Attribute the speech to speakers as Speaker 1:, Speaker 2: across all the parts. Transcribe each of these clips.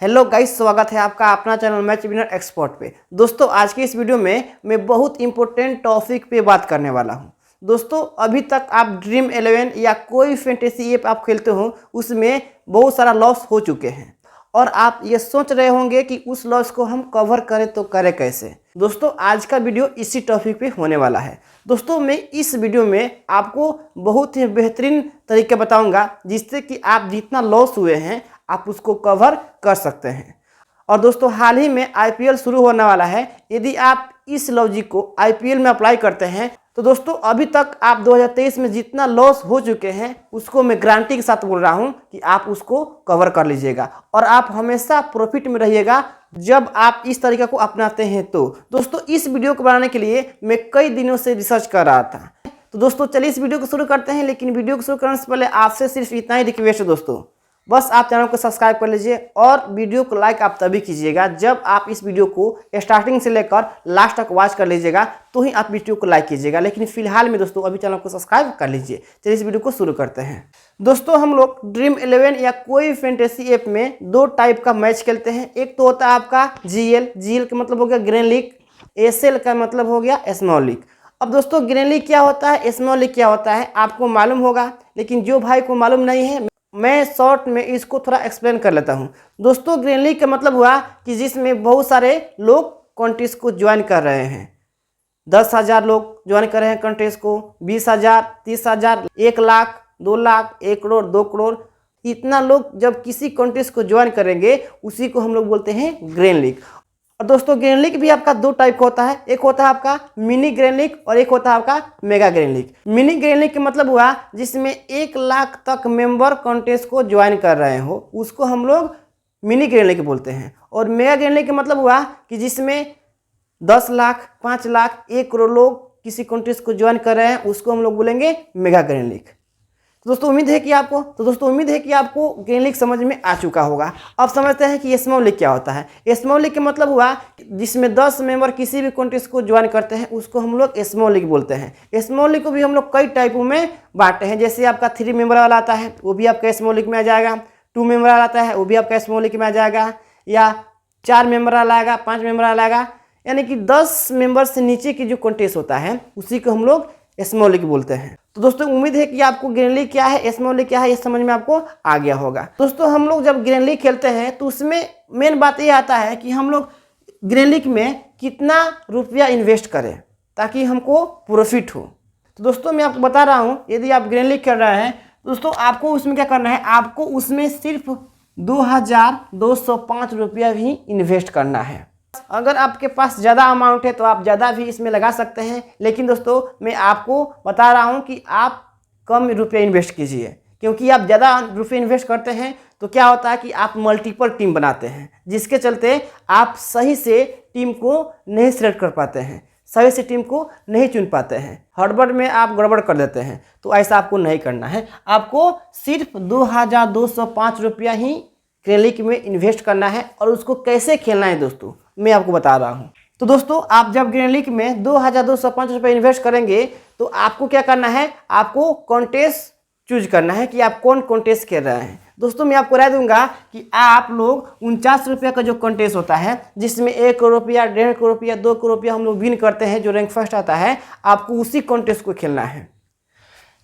Speaker 1: Hello guys, स्वागत है आपका अपना चैनल मैच विनर एक्सपर्ट पे। दोस्तों आज के इस वीडियो में मैं बहुत इंपॉर्टेंट टॉपिक पे बात करने वाला हूं। दोस्तों अभी तक आप ड्रीम 11 या कोई फैंटेसी ऐप आप खेलते हो उसमें बहुत सारा लॉस हो चुके हैं और आप ये सोच रहे होंगे कि उस लॉस को हम कवर करें तो करें कैसे। दोस्तों आज का वीडियो इसी टॉपिक पे होने वाला है। दोस्तों मैं इस वीडियो में आपको बहुत ही बेहतरीन तरीके बताऊंगा जिससे कि आप जितना लॉस हुए हैं आप उसको कवर कर सकते हैं। और दोस्तों हाल ही में आईपीएल शुरू होने वाला है। यदि आप इस लॉजिक को आईपीएल में अप्लाई करते हैं तो दोस्तों अभी तक आप 2023 में जितना लॉस हो चुके हैं उसको मैं गारंटी के साथ बोल रहा हूं कि आप उसको कवर कर लीजिएगा और आप हमेशा प्रॉफिट में रहिएगा जब आप इस तरीके को अपनाते हैं। तो दोस्तों इस वीडियो को बनाने के लिए मैं कई दिनों से रिसर्च कर रहा था। तो दोस्तों चलिए इस वीडियो को शुरू करते हैं, लेकिन वीडियो को शुरू करने से पहले आपसे सिर्फ इतना ही रिक्वेस्ट है दोस्तों, बस आप चैनल को सब्सक्राइब कर लीजिए और वीडियो को लाइक आप तभी कीजिएगा जब आप इस वीडियो को स्टार्टिंग से लेकर लास्ट तक वॉच कर लीजिएगा तो ही आप वीडियो को लाइक कीजिएगा। लेकिन फिलहाल में दोस्तों अभी चैनल को सब्सक्राइब कर लीजिए। चलिए इस वीडियो को शुरू करते हैं। दोस्तों हम लोग ड्रीम 11 या कोई फैंटेसी ऐप में दो टाइप का मैच खेलते हैं। एक तो होता है आपका जीएल का मतलब हो गया ग्रैंड लीग, एसएल का मतलब हो गया स्मॉल लीग। अब दोस्तों ग्रैंड लीग क्या होता है, स्मॉल लीग क्या होता है आपको मालूम होगा, लेकिन जो भाई को मालूम नहीं है मैं शॉर्ट में इसको थोड़ा एक्सप्लेन कर लेता हूँ। दोस्तों ग्रैंड लीग का मतलब हुआ कि जिसमें बहुत सारे लोग कॉन्टेस्ट को ज्वाइन कर रहे हैं। 10,000 लोग ज्वाइन कर रहे हैं कॉन्टेस्ट को, 20,000, 30,000, 1 लाख, 2 लाख, 1 करोड़, 2 करोड़, इतना लोग जब किसी कॉन्टेस्ट को ज्वाइन करेंगे उसी को हम लोग बोलते हैं ग्रैंड लीग। और दोस्तों ग्रैंड लीग भी आपका दो टाइप का होता है, एक होता है आपका मिनी ग्रैंड लीग और एक होता है आपका mega grand league. Mini grand league का मतलब हुआ जिसमें 1 लाख तक मेंबर कॉन्टेस्ट को ज्वाइन कर रहे हो उसको हम लोग मिनी ग्रैंड लीग बोलते हैं। और मेगा ग्रैंड लीग का मतलब हुआ कि जिसमें 10 लाख, 5 लाख, 1 करोड़ लोग किसी कॉन्टेस्ट को ज्वाइन कर रहे हैं उसको हम लोग बोलेंगे मेगा ग्रैंड लीग। दोस्तों उम्मीद है कि आपको ग्रैंड लीग समझ में आ चुका होगा। अब समझते हैं कि स्मॉल लीग क्या होता है। स्मॉल लीग का मतलब हुआ जिसमें 10 मेंबर किसी भी कॉन्टेस्ट को ज्वाइन करते हैं उसको हम लोग स्मॉल लीग बोलते हैं। स्मॉल लीग को भी हम लोग कई टाइपों में बांटते हैं। जैसे आपका 3 मेंबर वाला आता है वो भी आपका स्मॉल लीग में आ जाएगा, 2 मेंबर वाला आता है वो भी आपका स्मॉल लीग में आ जाएगा, या 4 मेंबर वाला आएगा, 5 मेंबर वाला आएगा, यानी कि 10 मेंबर से नीचे की जो कॉन्टेस्ट होता है उसी को हम लोग स्मॉल लीग बोलते हैं। तो दोस्तों उम्मीद है कि आपको ग्रैंड लीग क्या है, स्मॉल लीग क्या है, ये समझ में आपको आ गया होगा। दोस्तों हम लोग जब ग्रैंड लीग खेलते हैं तो उसमें मेन बात ये आता है कि हम लोग ग्रैंड लीग में कितना रुपया इन्वेस्ट करें ताकि हमको प्रॉफिट हो। तो दोस्तों मैं आपको बता रहा हूँ, यदि आप ग्रैंड लीग कर रहे हैं दोस्तों आपको उसमें क्या करना है, आपको उसमें सिर्फ 2,205 रुपया ही इन्वेस्ट करना है। अगर आपके पास ज़्यादा अमाउंट है तो आप ज़्यादा भी इसमें लगा सकते हैं, लेकिन दोस्तों मैं आपको बता रहा हूं कि आप कम रुपये इन्वेस्ट कीजिए, क्योंकि आप ज़्यादा रुपये इन्वेस्ट करते हैं तो क्या होता है कि आप मल्टीपल टीम बनाते हैं जिसके चलते आप सही से टीम को नहीं सिलेक्ट कर पाते हैं, सही से टीम को नहीं चुन पाते हैं, हड़बड़ में आप गड़बड़ कर देते हैं। तो ऐसा आपको नहीं करना है, आपको सिर्फ 2,205 रुपया ही ग्रैंड लीग में इन्वेस्ट करना है। और उसको कैसे खेलना है दोस्तों मैं आपको बता रहा हूं। तो दोस्तों आप जब ग्रैंड लीग में 2,205 रुपये इन्वेस्ट करेंगे तो आपको क्या करना है, आपको कॉन्टेस्ट चूज करना है कि आप कौन कॉन्टेस्ट खेल रहे हैं। दोस्तों मैं आपको राय दूंगा कि आप लोग 49 रुपये का जो कॉन्टेस्ट होता है जिसमें 1 करोड़ रुपया, 1.5 करोड़ रुपया, 2 करोड़ रुपया हम लोग विन करते हैं, जो रैंक फर्स्ट आता है, आपको उसी कॉन्टेस्ट को खेलना है।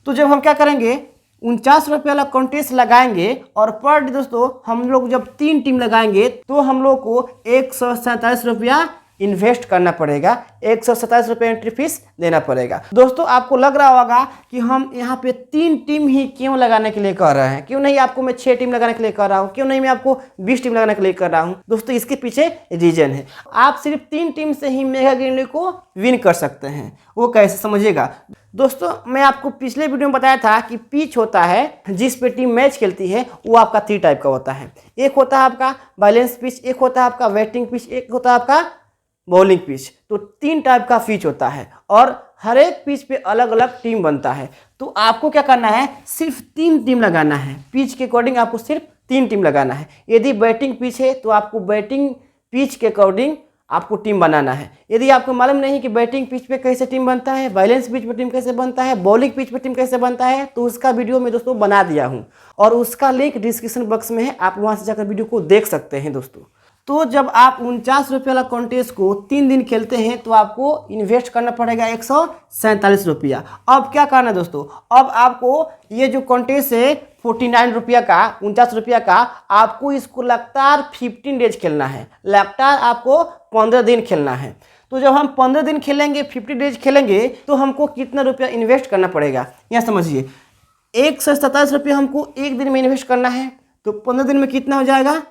Speaker 1: तो जब हम क्या करेंगे 49 रुपये वाला कॉन्टेस्ट लगाएंगे और पर डे दोस्तों हम लोग जब 3 टीम लगाएंगे तो हम लोग को 147 रुपया इन्वेस्ट करना पड़ेगा, 127 रुपये एंट्री फीस देना पड़ेगा। दोस्तों आपको लग रहा होगा कि हम यहाँ पे 3 टीम ही क्यों लगाने के लिए कह रहे हैं, क्यों नहीं आपको मैं 6 टीम लगाने के लिए कर रहा हूँ, क्यों नहीं मैं आपको 20 टीम लगाने के लिए कर रहा हूँ। दोस्तों इसके पीछे रीजन है, आप सिर्फ 3 टीम से ही मेगा ग्रैंड लीग को विन कर सकते हैं। वो कैसे समझिएगा दोस्तों, मैं आपको पिछले वीडियो में बताया था कि पिच होता है जिस पे टीम मैच खेलती है वो आपका 3 टाइप का होता है। एक होता है आपका बैलेंस पिच, एक होता है आपका बैटिंग पिच, एक होता है आपका बॉलिंग पिच। तो 3 टाइप का पिच होता है और हर एक पिच पे अलग अलग टीम बनता है। तो आपको क्या करना है, सिर्फ 3 टीम लगाना है, पिच के अकॉर्डिंग आपको सिर्फ 3 टीम लगाना है। यदि बैटिंग पिच है तो आपको बैटिंग पिच के अकॉर्डिंग आपको टीम बनाना है। यदि आपको मालूम नहीं कि बैटिंग पिच पे कैसे टीम बनता है, बैलेंस पिच पे टीम कैसे बनता है, बॉलिंग पिच पे टीम कैसे बनता है, तो उसका वीडियो मैं दोस्तों बना दिया हूँ और उसका लिंक डिस्क्रिप्शन बॉक्स में है, आप वहाँ से जाकर वीडियो को देख सकते हैं दोस्तों। तो जब आप 49 रुपये वाला कॉन्टेस्ट को 3 दिन खेलते हैं तो आपको इन्वेस्ट करना पड़ेगा 147 रुपया। अब क्या करना है दोस्तों, अब आपको ये जो कॉन्टेस्ट है 49 रुपया का, 49 रुपया का, आपको इसको लगातार 15 डेज खेलना है, लगातार आपको 15 दिन खेलना है। तो जब हम 15 दिन खेलेंगे, 50 डेज खेलेंगे, तो हमको कितना रुपया इन्वेस्ट करना पड़ेगा, यहाँ समझिए। 147 रुपया हमको एक दिन में इन्वेस्ट करना है, तो 15 दिन में कितना हो जाएगा,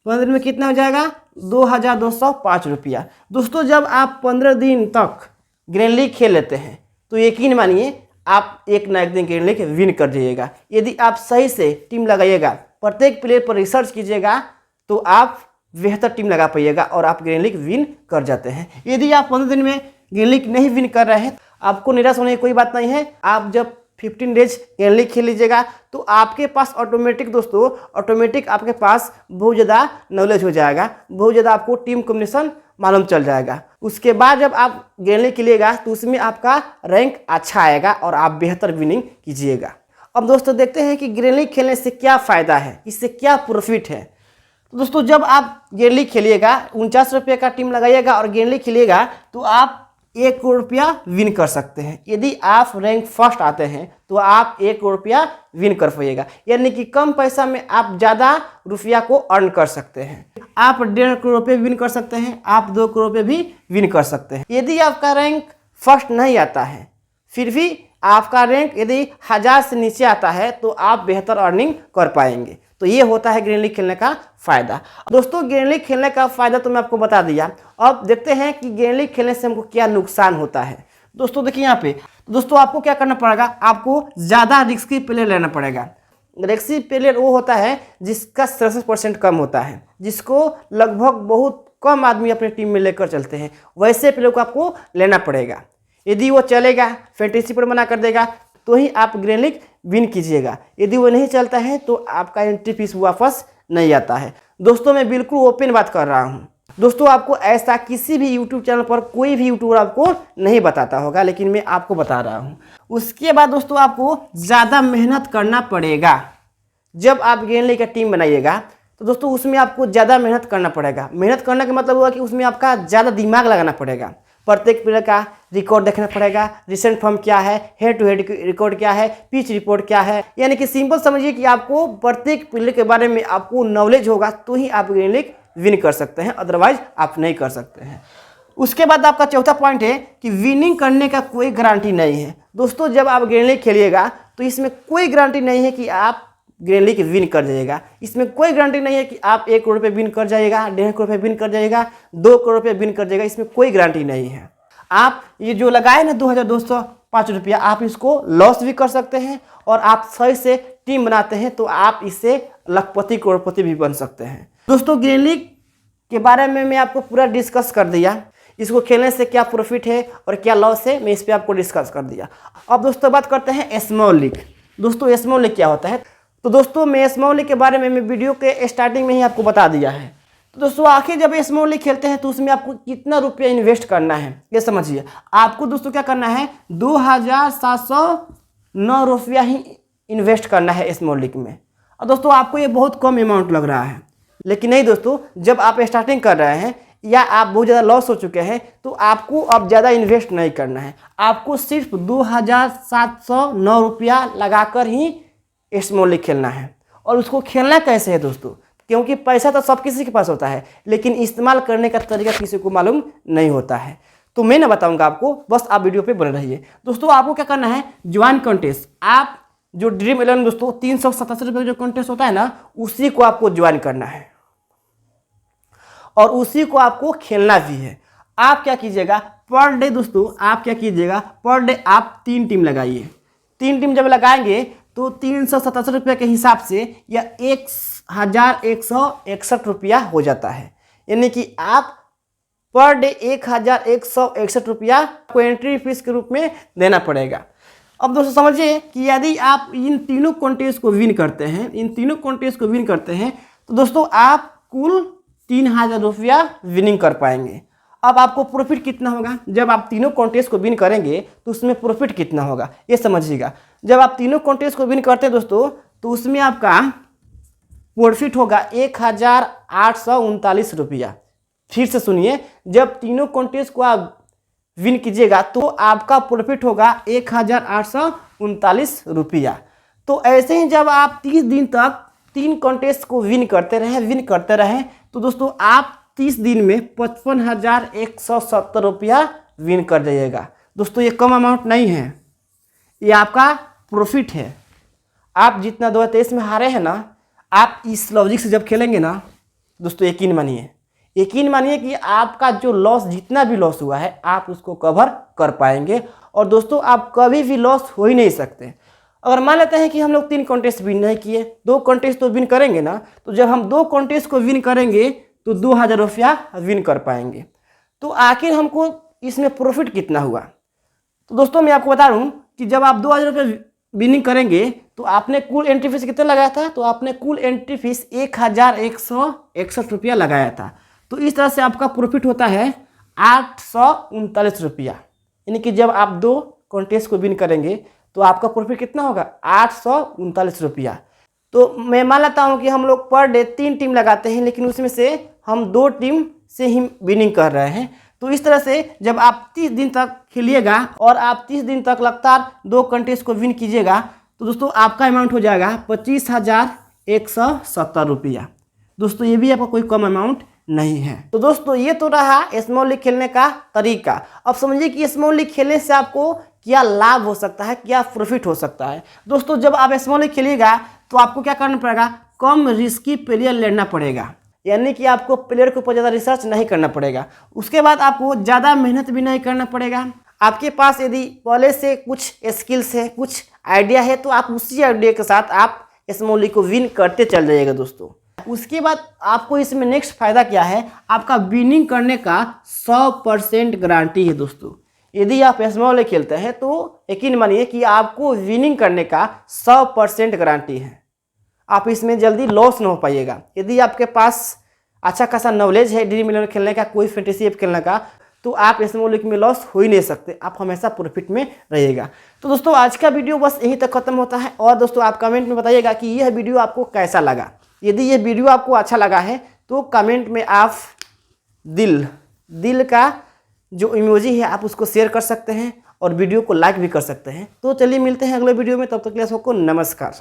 Speaker 1: 15 दिन में कितना हो जाएगा 2205 रुपया। दोस्तों जब आप 15 दिन तक ग्रैंड लीग खेल लेते हैं तो यकीन मानिए आप एक ना एक दिन ग्रैंड लीग विन कर जाइएगा। यदि आप सही से टीम लगाइएगा, प्रत्येक प्लेयर पर रिसर्च कीजिएगा, तो आप बेहतर टीम लगा पाइएगा और आप ग्रैंड लीग विन कर जाते हैं। यदि आप 15 दिन में ग्रैंड लीग नहीं विन कर रहे हैं, आपको निराश होने की कोई बात नहीं है। आप जब 15 डेज ग्रैंड लीग खेल लीजिएगा तो आपके पास ऑटोमेटिक दोस्तों, ऑटोमेटिक आपके पास बहुत ज़्यादा नॉलेज हो जाएगा, बहुत ज़्यादा आपको टीम कॉम्बिनेशन मालूम चल जाएगा। उसके बाद जब आप ग्रैंड लीग खेलिएगा तो उसमें आपका रैंक अच्छा आएगा और आप बेहतर विनिंग कीजिएगा। अब दोस्तों देखते हैं कि ग्रैंड लीग खेलने से क्या फ़ायदा है, इससे क्या प्रॉफिट है। तो दोस्तों जब आप ग्रैंड लीग खेलिएगा, 49 रुपये का टीम लगाइएगा और ग्रैंड लीग खेलिएगा तो आप 1 करोड़ रुपया विन कर सकते हैं। यदि आप रैंक फर्स्ट आते हैं तो आप 1 करोड़ रुपया विन कर पाइएगा, यानी कि कम पैसा में आप ज़्यादा रुपया को अर्न कर सकते हैं। आप 1.5 करोड़ रुपये विन कर सकते हैं, आप 2 करोड़ रुपये भी विन कर सकते हैं। यदि आपका रैंक फर्स्ट नहीं आता है, फिर भी आपका रैंक यदि 1000 से नीचे आता है तो आप बेहतर अर्निंग कर पाएंगे। तो ये होता है ग्रैंड लीग खेलने का फ़ायदा। दोस्तों ग्रैंड लीग खेलने का फ़ायदा तो मैं आपको बता दिया। अब देखते हैं कि ग्रैंड लीग खेलने से हमको क्या नुकसान होता है। दोस्तों देखिए यहाँ पे, दोस्तों आपको क्या करना पड़ेगा, आपको ज़्यादा रिस्की प्लेयर लेना पड़ेगा। रिस्की प्लेयर वो होता है जिसका 67% कम होता है, जिसको लगभग बहुत कम आदमी अपने टीम में लेकर चलते हैं, वैसे प्लेयर को आपको लेना पड़ेगा। यदि वो चलेगा, फैंटेसी पर बना कर देगा, तो ही आप ग्रैंड लीग विन कीजिएगा। यदि वो नहीं चलता है तो आपका एंट्री फीस वापस नहीं आता है। दोस्तों मैं बिल्कुल ओपन बात कर रहा हूँ। दोस्तों आपको ऐसा किसी भी यूट्यूब चैनल पर कोई भी यूट्यूबर आपको नहीं बताता होगा, लेकिन मैं आपको बता रहा हूँ। उसके बाद दोस्तों आपको ज़्यादा मेहनत करना पड़ेगा। जब आप ग्रैंड लीग का टीम बनाइएगा तो दोस्तों उसमें आपको ज़्यादा मेहनत करना पड़ेगा। मेहनत करने का मतलब हुआ कि उसमें आपका ज़्यादा दिमाग लगाना पड़ेगा। प्रत्येक प्लेयर का रिकॉर्ड देखना पड़ेगा, रिसेंट फॉर्म क्या है, हेड टू हेड रिकॉर्ड क्या है, पिच रिपोर्ट क्या है, यानी कि सिंपल समझिए कि आपको प्रत्येक प्लेयर के बारे में आपको नॉलेज होगा तो ही आप ग्रैंड लीग विन कर सकते हैं, अदरवाइज आप नहीं कर सकते हैं। उसके बाद आपका चौथा पॉइंट है कि विनिंग करने का कोई गारंटी नहीं है। दोस्तों जब आप ग्रैंड लीग खेलिएगा तो इसमें कोई गारंटी नहीं है कि आप ग्रैंड लीग विन कर जाइएगा। इसमें कोई गारंटी नहीं है कि आप 1 करोड़ रुपये विन कर जाइएगा, 1.5 करोड़ रुपये विन कर जाइएगा, 2 करोड़ रुपये विन कर जाइएगा, इसमें कोई गारंटी नहीं है। आप ये जो लगाए ना 2205 रुपया, आप इसको लॉस भी कर सकते हैं और आप सही से टीम बनाते हैं तो आप इससे लखपति करोड़पति भी बन सकते हैं। दोस्तों ग्रैंड लीग के बारे में मैं आपको पूरा डिस्कस कर दिया, इसको खेलने से क्या प्रॉफिट है और क्या लॉस है मैं इस पर आपको डिस्कस कर दिया। अब दोस्तों बात करते हैं स्मॉल लीग। दोस्तों स्मॉल लीग क्या होता है, तो दोस्तों मैं स्मॉल लीग के बारे में मैं वीडियो के स्टार्टिंग में ही आपको बता दिया है। तो दोस्तों आखिर जब स्मॉल लीग खेलते हैं तो उसमें आपको कितना रुपया इन्वेस्ट करना है ये समझिए। आपको दोस्तों क्या करना है, 2709 रुपया ही इन्वेस्ट करना है स्मॉल लीग में। और दोस्तों आपको ये बहुत कम अमाउंट लग रहा है, लेकिन नहीं दोस्तों, जब आप स्टार्टिंग कर रहे हैं या आप बहुत ज़्यादा लॉस हो चुके हैं तो आपको अब ज़्यादा इन्वेस्ट नहीं करना है। आपको सिर्फ 2709 रुपया लगाकर ही स्मॉल लीग खेलना है। और उसको खेलना कैसे है दोस्तों, क्योंकि पैसा तो सब किसी के पास होता है, लेकिन इस्तेमाल करने का तरीका किसी को मालूम नहीं होता है। तो मैं ना बताऊंगा आपको, बस आप वीडियो पे बने रहिए। दोस्तों आपको क्या करना है, ज्वाइन कॉन्टेस्ट। आप जो ड्रीम 11 दोस्तों 387 रुपये जो कॉन्टेस्ट होता है ना, उसी को आपको ज्वाइन करना है और उसी को आपको खेलना भी है। आप क्या कीजिएगा, पर डे दोस्तों आप क्या कीजिएगा, पर डे आप 3 टीम लगाइए। 3 टीम जब लगाएंगे तो 387 रुपये के हिसाब से या 1161 रुपया हो जाता है, यानी कि आप पर डे 1161 रुपया को एंट्री फीस के रूप में देना पड़ेगा। अब दोस्तों समझिए कि यदि आप इन तीनों कॉन्टेस्ट को विन करते हैं, तो दोस्तों आप कुल 3000 रुपया विनिंग कर पाएंगे। अब आपको प्रॉफिट कितना होगा, जब आप तीनों कॉन्टेस्ट को विन करेंगे तो उसमें प्रॉफिट कितना होगा ये समझिएगा। जब आप तीनों कॉन्टेस्ट को विन करते हैं दोस्तों तो उसमें आपका प्रॉफिट होगा 1839 रुपया। फिर से सुनिए, जब तीनों कॉन्टेस्ट को आप विन कीजिएगा तो आपका प्रॉफिट होगा 1839 रुपया। तो ऐसे ही जब आप 30 दिन तक 3 कॉन्टेस्ट को विन करते रहें तो दोस्तों आप 30 दिन में 55,170 रुपया विन कर जाइएगा। दोस्तों ये कम अमाउंट नहीं है, ये आपका प्रॉफिट है। आप जितना 2023 में हारे हैं ना, आप इस लॉजिक से जब खेलेंगे ना दोस्तों, यकीन मानिए कि आपका जो लॉस, जितना भी लॉस हुआ है, आप उसको कवर कर पाएंगे। और दोस्तों आप कभी भी लॉस हो ही नहीं सकते। अगर मान लेते हैं कि हम लोग 3 कॉन्टेस्ट विन नहीं किए, 2 कॉन्टेस्ट तो विन करेंगे ना, तो जब हम 2 कॉन्टेस्ट को विन करेंगे तो 2000 रुपया विन कर पाएंगे। तो आखिर हमको इसमें प्रॉफिट कितना हुआ, तो दोस्तों मैं आपको बता दूं कि जब आप 2000 रुपये विनिंग करेंगे तो आपने कुल एंट्री फीस कितना लगाया था, तो आपने कुल एंट्री फीस 1161 रुपया लगाया था। तो इस तरह से आपका प्रॉफिट होता है 839 रुपया। यानी कि जब आप 2 कॉन्टेस्ट को विन करेंगे तो आपका प्रॉफिट कितना होगा 839 रुपया। तो मैं मान लेता हूँ कि हम लोग पर डे 3 टीम लगाते हैं, लेकिन उसमें से हम 2 टीम से ही विनिंग कर रहे हैं। तो इस तरह से जब आप 30 दिन तक खेलिएगा और आप 30 दिन तक लगातार 2 कॉन्टेस्ट को विन कीजिएगा तो दोस्तों आपका अमाउंट हो जाएगा 25,170 रुपया। दोस्तों ये भी आपका कोई कम अमाउंट नहीं है। तो दोस्तों ये तो रहा स्मॉल लीग खेलने का तरीका। अब समझिए कि स्मॉल लीग खेलने से आपको क्या लाभ हो सकता है, क्या प्रॉफिट हो सकता है। दोस्तों जब आप स्मॉल लीग खेलिएगा तो आपको क्या करना पड़ेगा, कम रिस्की प्लेयर लेना पड़ेगा। यानी कि आपको प्लेयर के ऊपर ज़्यादा रिसर्च नहीं करना पड़ेगा। उसके बाद आपको ज़्यादा मेहनत भी नहीं करना पड़ेगा। आपके पास यदि पहले से कुछ स्किल्स है, कुछ आइडिया है, तो आप उसी आइडिया के साथ आप स्मॉल लीग को विन करते चल जाइएगा दोस्तों। उसके बाद आपको इसमें नेक्स्ट फायदा क्या है, आपका विनिंग करने का 100% गारंटी है दोस्तों। यदि आप स्मॉल लीग खेलते हैं तो यकीन मानिए कि आपको विनिंग करने का 100% गारंटी है। आप इसमें जल्दी लॉस ना हो पाइएगा। यदि आपके पास अच्छा खासा नॉलेज है ड्रीम 11 खेलने का, कोई फैंटेसी ऐप खेलने का, तो आप स्मॉल लीग में लॉस हो ही नहीं सकते, आप हमेशा प्रॉफिट में रहिएगा। तो दोस्तों आज का वीडियो बस यहीं तक खत्म होता है। और दोस्तों आप कमेंट में बताइएगा कि यह वीडियो आपको कैसा लगा। यदि ये वीडियो आपको अच्छा लगा है तो कमेंट में आप दिल का जो इमोजी है आप उसको शेयर कर सकते हैं और वीडियो को लाइक भी कर सकते हैं। तो चलिए मिलते हैं अगले वीडियो में, तब तक के लिए सबको नमस्कार।